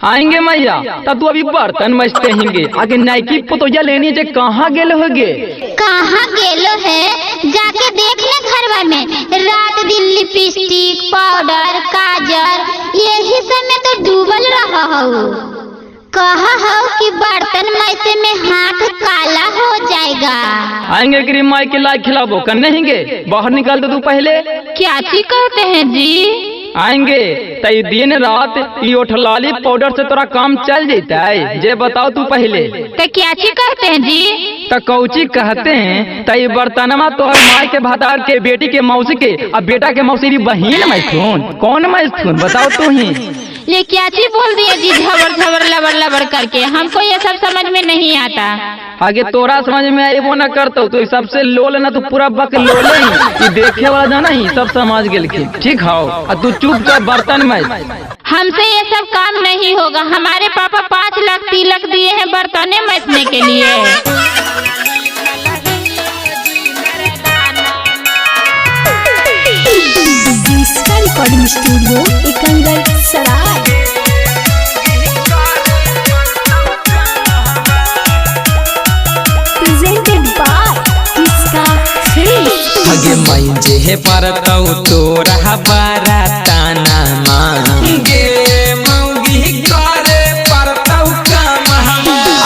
आएंगे मैया तब तू अभी बर्तन मजते हिंगे आगे नाइकी पुतोया लेनी जे कहाँ गेल होगे? कहाँ गेलो है जाके देख ले घरवा में रात दिन लिपस्टिक पाउडर काजल यही सब में तो डूबल रहा हो। कहा हो कि बर्तन मैसे में हाथ काला हो जाएगा। आएंगे क्रीम माई के लायक खिलाबो कर नहीं बाहर निकाल दो तू पहले। क्या चीज कहते हैं जी? आएंगे तई दिन रात ये ओठलाली पाउडर से तोरा काम चल जाता है जे बताओ तू पहले। तो क्या चीज कहते हैं जी? तो कौची कहते हैं तई बर्तनमा तोहर माई के भतार के बेटी के मौसी के अब बेटा के मौसी बहन मैथुन कौन मैथुन बताओ तू ही। ये क्या चीज बोल दिए जी झबर झबर लबर लबर करके? हमको ये सब समझ में नहीं आता। आगे तोरा समझ में आए वो न करतो तो सबसे लोल ना तू पूरा बक लोले ही देखे वाला जाना ही सब समझ गेल की ठीक हाउ और तू चुपचाप बर्तन में। हमसे ये सब काम नहीं होगा। हमारे पापा 5 लाख तिलक दिए हैं बर्तने मैथने के लिए। रिकॉर्डिंग स्टूडियो एकंगर सराय। प्रेजेंटेड बाय किसका फिल्म। आगे मैं जे परतौ तोरा बाराताना मांगे मौगी करे परतौ काम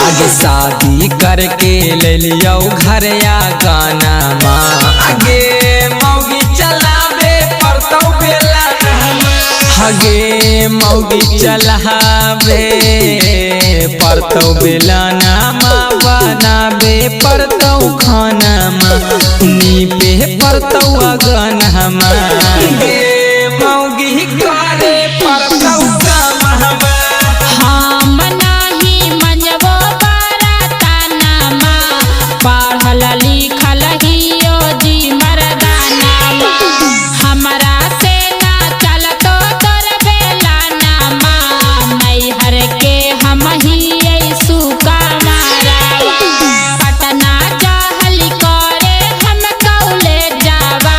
आगे शादी करके ले लियो घर या गाना माँ आगे मौगी चलावे परतौ बेला आगे मौगी चलावे परतौ बेला नामा बनावे परतौ खाना नीपे परतौ अगन हमारे मौगी करे परतौ काम हम नहीं मंजबो बाराताना माँ पढ़ल लिखल हियो जी मर्दाना माँ हमरा से ना चलतो तोर बेलाना माँ नैहर के हम ही सुका मारावा पटना जहल करे हम कौले जावा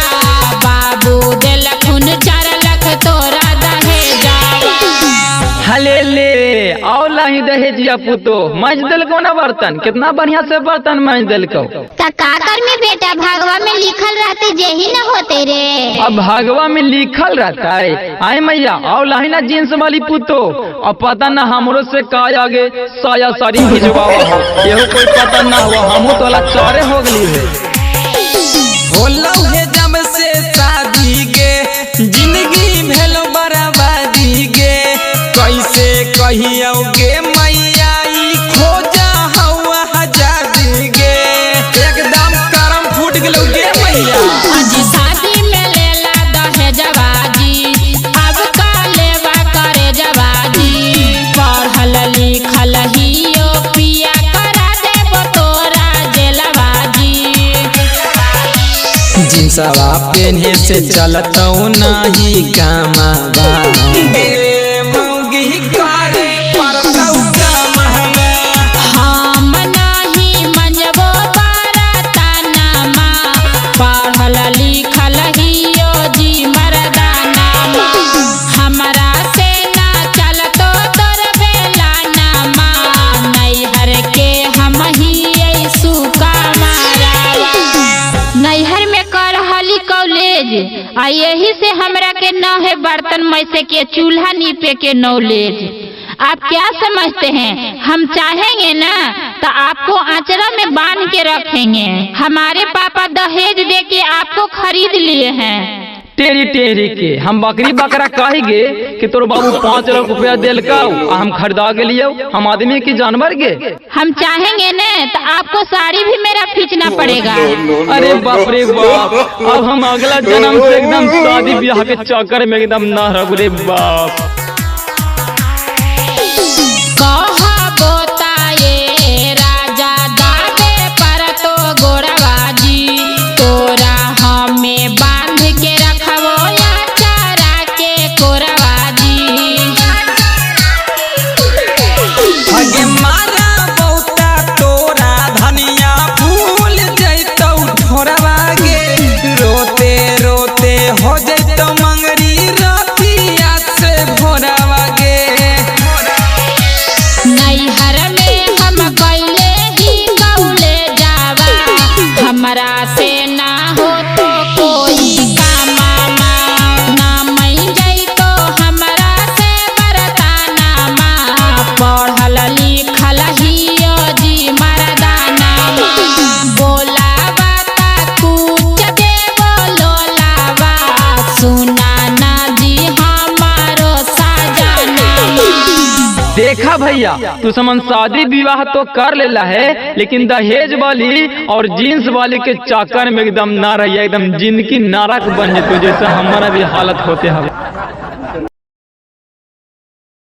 बाबू देलखुन 4 लाख तोरा दहे जावा। हले ले आओ लाही दहेजिया पुतो मज दिल को ना बर्तन कितना बढ़िया से बर्तन मज दिल को। काकर में बेटा भागवा में लिखल रहते जेही न होते रे। अब भागवा में लिखल रहता है। आए मैया आओ लाही ना जींस वाली पुतो अब पता ना हमरो से का आगे साया साड़ी भिजवावा हो यहो कोई पता ना हुआ हमू तोला चारे हो गली है। होलो है जब से शादी के जिंदगी भेलो बर्बादी के कैसे कहियो गे मैया ई खोजा हवा आजादी गे एकदम करम फूट गेलो गे मैया। आज शादी में लेला दहेजवा जी अब का लेवा करे जवाजी पढ़ल लिखल हियो पिया करा देबो तोरा जेलवा जी। जिनसवा पेन्हे से चलतौ नाही कामवा मौगी करे परतौ काम हम नहीं मंजबो बाराताना माँ पढ़ल लिखल हियो जी मर्दाना माँ हमरा से ना चलतो तोर बेलाना माँ नैहर के हम ही सुका मारावा नैहर में करहली कॉलेज आ यही से हमरा के न है बर्तन मैसे के चूल्हा नीपे के नॉलेज। आप क्या समझते हैं हम चाहेंगे ना तो आपको आंचरा में बांध के रखेंगे। हमारे पापा दहेज दे के आपको खरीद लिए हैं। टेरी टेरी के हम बकरी बकरा कहेंगे कि तोर बाबू 5 लाख रुपया दिल का हम खरीदा के लिए हम आदमी की जानवर के। हम चाहेंगे ना तो आपको साड़ी भी मेरा खींचना पड़ेगा। अरे बाप रे बाप अब हम अगला जन्म से एकदम शादी ब्याह के चक्कर में एकदम ना रह रे बाप। कहबो ताये राजा दाबे पर तो गोरवाजी तोरा हमें बांध के रखबो या चारा के कोरवाजी। आगे मारा बहुता तोरा धनिया भूल जैतौ ठोरवा गे रोते रोते हो जैतौ मंगरी रतिया से भोर देखा भैया तू समन शादी विवाह तो कर लेला है, लेकिन दहेज वाली और जींस वाली के चक्कर में एकदम ना रहिए, एकदम जिंदगी नरक बन जेतो, जैसे हमारा भी हालत होते हवे।